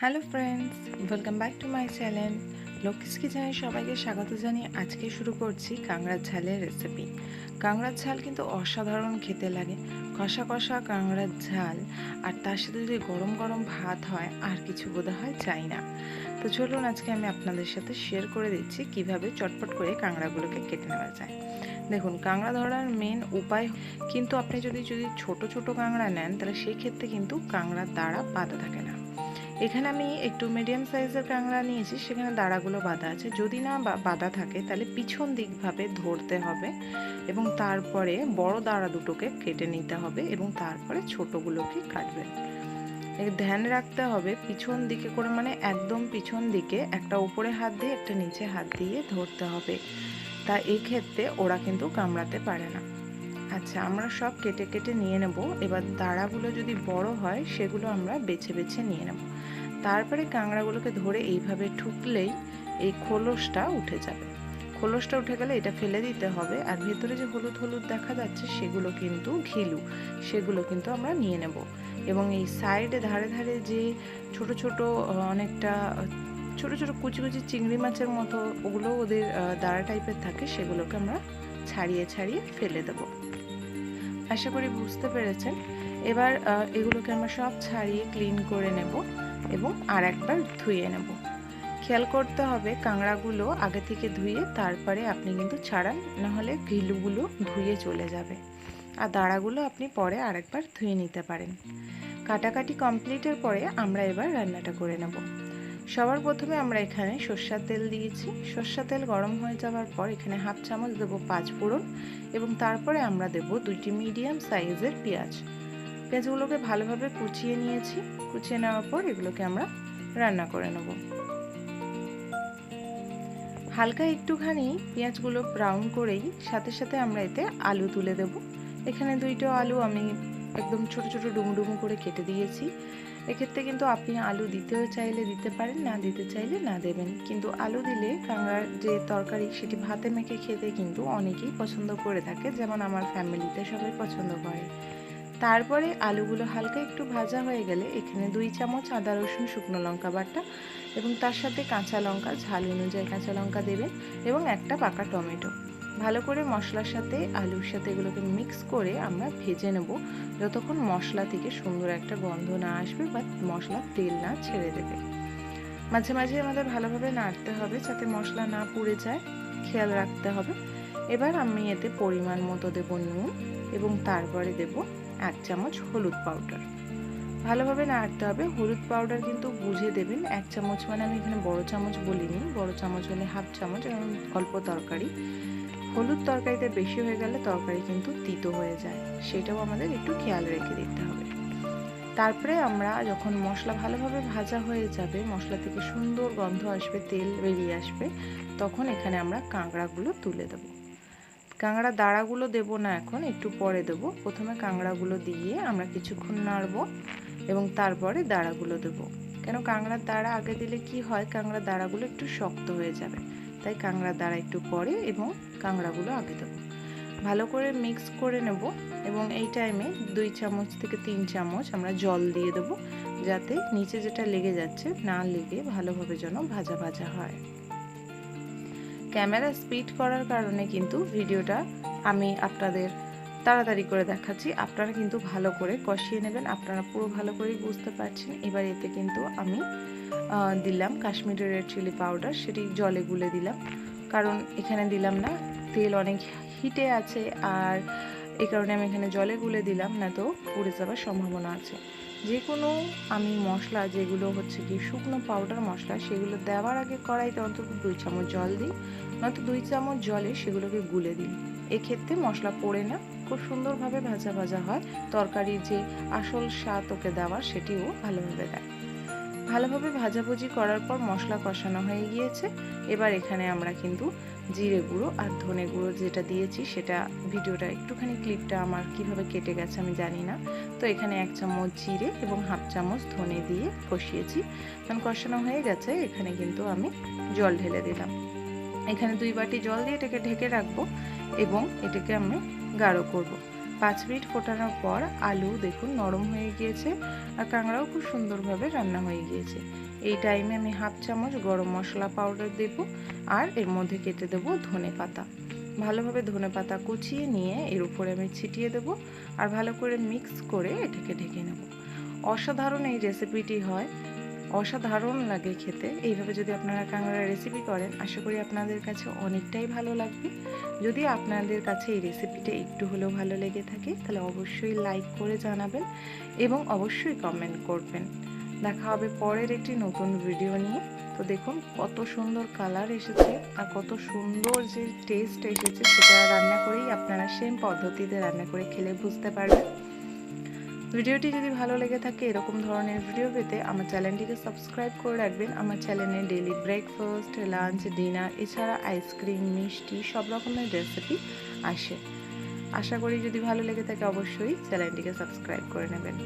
Hello friends, welcome back to my channel Lakshmi's কিচেনে সবাইকে স্বাগত জানিয়ে আজকে শুরু করছি কাঁকড়ার ঝালের রেসিপি। কাঁকড়ার ঝাল কিন্তু অসাধারণ খেতে লাগে। কষা কষা কাঁকড়ার ঝাল আর তার সাথে যদি গরম গরম ভাত হয় আর কিছু বোধ হয় চাই না। তো চলুন আজকে আমি আপনাদের সাথে শেয়ার করে দিচ্ছি কিভাবে চটপট করে কাঁকড়াগুলোকে কেটে নেওয়া যায়। দেখুন, কাঁকড়া ধরার মেন উপায় কিন্তু আপনি যদি ছোট ছোট কাঁকড়া নেন তাহলে সেই ক্ষেত্রে কিন্তু কাঁকড়ার দাঁড়া বাঁধা থাকে না। এখানে আমি একটু মিডিয়াম সাইজের কাঁকড়া নিয়েছি, সেখানে দাঁড়াগুলো বাঁধা আছে। যদি না বাঁধা থাকে তাহলে পিছন দিকভাবে ধরতে হবে এবং তারপরে বড় দাঁড়া দুটোকে কেটে নিতে হবে এবং তারপরে ছোটোগুলোকে কাটবেন। ধ্যান রাখতে হবে পিছন দিকে করে, মানে একদম পিছন দিকে, একটা উপরে হাত দিয়ে একটা নিচে হাত দিয়ে ধরতে হবে। তা এই ক্ষেত্রে ওরা কিন্তু কামড়াতে পারে না। আচ্ছা, আমরা সব কেটে কেটে নিয়ে নেব। এবার দাঁড়াগুলো যদি বড় হয় সেগুলো আমরা বেছে বেছে নিয়ে নেব। তারপরে কাঁকড়াগুলোকে ধরে এইভাবে ঠুকলেই এই খোলসটা উঠে যাবে। খোলসটা উঠে গেলে এটা ফেলে দিতে হবে। আর ভেতরে যে হলুদ হলুদ দেখা যাচ্ছে সেগুলো কিন্তু ঘিলু, সেগুলো কিন্তু আমরা নিয়ে নেব। এবং এই সাইডে ধারে ধারে যে ছোট ছোট অনেকটা ছোট ছোট কুচি কুচি চিংড়ি মাছের মতো ওগুলো ওদের দাঁড়া টাইপের থাকে, সেগুলোকে আমরা ছাড়িয়ে ছাড়িয়ে ফেলে দেব। আশা করি বুঝতে পেরেছেন। এবার এগুলোকে আমরা সব ছাড়িয়ে ক্লিন করে নেব এবং আর একবার ধুয়ে নেব। খেয়াল করতে হবে কাঁকড়াগুলো আগে থেকে ধুয়ে তারপরে আপনি কিন্তু ছাড়ান, নাহলে ঘিলুগুলো ধুয়ে চলে যাবে। আর দাঁড়াগুলো আপনি পরে আরেকবার ধুয়ে নিতে পারেন। কাটাকাটি কমপ্লিটের পরে আমরা এবার রান্নাটা করে নেব। সবার প্রথমে আমরা এখানে সর্ষের তেল দিয়েছি। সর্ষের তেল গরম হয়ে যাওয়ার পর এখানে হাফ চামচ দেবো পাঁচ ফোড়ন এবং তারপরে আমরা দেবো দুইটি মিডিয়াম সাইজের পেঁয়াজ। পেঁয়াজগুলোকে ভালোভাবে কুচিয়ে নিয়েছি। কুচিয়ে নেওয়ার পর এগুলোকে আমরা রান্না করে নেব। হালকা একটুখানি পেঁয়াজগুলো ব্রাউন করেই সাথে সাথে আমরা এতে আলু তুলে দেব। এখানে দুইটা আলু আমি একদম ছোট ছোট ডুমু ডুমু করে কেটে দিয়েছি। এক্ষেত্রে কিন্তু আপনি আলু দিতেও চাইলে দিতে পারেন, না দিতে চাইলে না দেবেন। কিন্তু আলু দিলে কাঁকড়ার যে তরকারি সেটি ভাতে মেখে খেতে কিন্তু অনেকেই পছন্দ করে থাকে, যেমন আমার ফ্যামিলিতে সবাই পছন্দ করে। তারপরে আলুগুলো হালকা একটু ভাজা হয়ে গেলে এখানে 2 চামচ আদা রসুন শুকনো লঙ্কা বাটা এবং তার সাথে কাঁচা লঙ্কা, ঝাল অনুযায়ী কাঁচা লঙ্কা দেবেন এবং একটা পাকা টমেটো। ভালো করে মশলার সাথে আলুর সাথে এগুলোকে মিক্স করে আমরা ভেজে নেব যতক্ষণ মশলা থেকে সুন্দর একটা গন্ধ না আসবে বা মশলা তেল না ছেড়ে দেবে। মাঝে মাঝে আমাদের ভালোভাবে নাড়তে হবে যাতে মশলা না পুড়ে যায়, খেয়াল রাখতে হবে। এবার আমি এতে পরিমাণ মতো দেব নুন এবং তারপরে দেব 1 চামচ হলুদ পাউডার। ভালোভাবে নাড়তে হবে। হলুদ পাউডার কিন্তু বুঝে দেবেন। 1 চামচ মানে আমি এখানে বড় চামচ বলিনি, বড় চামচ হলে হাফ চামচ, এবং অল্প তরকারি। হলুদ তরকারিতে বেশি হয়ে গেলে তরকারি কিন্তু তিতো হয়ে যায়, সেটাও আমাদের একটু খেয়াল রেখে দিতে হবে। তারপরে আমরা যখন মশলা ভালোভাবে ভাজা হয়ে যাবে, মশলা থেকে সুন্দর গন্ধ আসবে, তেল বেরিয়ে আসবে, তখন এখানে আমরা কাঁকড়াগুলো তুলে দেবো। কাঁকড়া দাঁড়াগুলো দেবো না, এখন একটু পরে দেবো। প্রথমে কাঁকড়াগুলো দিয়ে আমরা কিছুক্ষণ নাড়বো এবং তারপরে দাঁড়াগুলো দেবো। কেন কাঁকড়ার দাঁড়া আগে দিলে কি হয়, কাঁকড়ার দাঁড়াগুলো একটু শক্ত হয়ে যাবে, তাই কাঁকড়ার দাঁড়া একটু পরে এবং কাঁকড়াগুলো আগে দেবো। ভালো করে মিক্স করে নেব এবং এই টাইমে 2 চামচ থেকে 3 চামচ আমরা জল দিয়ে দেবো, যাতে নিচে যেটা লেগে যাচ্ছে না লেগে ভালোভাবে যেন ভাজা ভাজা হয়। ক্যামেরা স্পিড করার কারণে কিন্তু ভিডিওটা আমি আপনাদের তাড়াতাড়ি করে দেখাচ্ছি। আপনারা কিন্তু ভালো করে কষিয়ে নেবেন, আপনারা পুরো ভালো করেই বুঝতে পারছেন। এবার এতে কিন্তু আমি দিলাম কাশ্মীরি রেড চিলি পাউডার, সেটি জলে গুলে দিলাম, কারণ এখানে দিলাম না, তেল অনেক হিটে আছে, আর এই কারণে আমি এখানে জলে গুলে দিলাম, না তো পুড়ে যাওয়ার সম্ভাবনা আছে। যে কোনো আমি মশলা যেগুলো হচ্ছে কি শুকনো পাউডার মশলা, সেগুলো দেওয়ার আগে কড়াইতে অন্তত 2 চামচ জল দিই, নয়তো 2 চামচ জলে সেগুলোকে গুলে দিই। এক্ষেত্রে মশলা পড়ে না, খুব সুন্দরভাবে ভাজা ভাজা হয়। তরকারির যে আসল স্বাদ ওকে দেওয়ার সেটিও ভালোভাবে দেয়। ভালোভাবে ভাজাভুজি করার পর মশলা কষানো হয়ে গিয়েছে। এবার এখানে আমরা কিন্তু জিরে গুঁড়ো আর ধনে গুঁড়ো যেটা দিয়েছি, সেটা ভিডিওটা একটুখানি ক্লিপটা আমার কিভাবে কেটে গেছে আমি জানি না। তো এখানে 1 চামচ জিরে এবং হাফ চামচ ধনে দিয়ে কষিয়েছি। কারণ কষানো হয়ে গেছে, এখানে কিন্তু আমি জল ঢেলে দিলাম। এখানে 2 বাটি জল দিয়ে এটাকে ঢেকে রাখবো এবং এটাকে আমি গাঢ় করব। 5 মিনিট ফোটানোর পর আলু দেখুন নরম হয়ে গিয়েছে আর কাঁকড়াও খুব সুন্দরভাবে রান্না হয়ে গিয়েছে। এই টাইমে আমি হাফ চামচ গরম মশলা পাউডার দেব আর এর মধ্যে কেটে দেব ধনেপাতা। ভালোভাবে ধনেপাতা কুচিয়ে নিয়ে এর উপরে আমি ছিটিয়ে দেব আর ভালো করে মিক্স করে এটাকে ঢেকে নেব। অসাধারণ এই রেসিপিটি হয়, অসাধারণ লাগে খেতে। এইভাবে যদি আপনারা কাঁকড়ার রেসিপি করেন আশা করি আপনাদের কাছে অনেকটাই ভালো লাগবে। যদি আপনাদের কাছে এই রেসিপিটা একটু হলেও ভালো লেগে থাকে তাহলে অবশ্যই লাইক করে জানাবেন এবং অবশ্যই কমেন্ট করবেন। দেখা হবে পরের একটি নতুন ভিডিও নিয়ে। তো দেখুন কত সুন্দর কালার এসেছে আর কত সুন্দর যে টেস্ট এসেছে, সেটা রান্না করেই আপনারা সেম পদ্ধতিতে রান্না করে খেলে বুঝতে পারবেন। ভিডিওটি যদি ভালো লেগে থাকে এরকম ধরনের ভিডিও পেতে আমার চ্যানেলটিকে সাবস্ক্রাইব করে রাখবেন। আমার চ্যানেলে ডেইলি ব্রেকফাস্ট, লাঞ্চ, ডিনার এছাড়া আইসক্রিম, মিষ্টি সব রকমের রেসিপি আসে। আশা করি যদি ভালো লেগে থাকে অবশ্যই চ্যানেলটিকে সাবস্ক্রাইব করে নেবেন।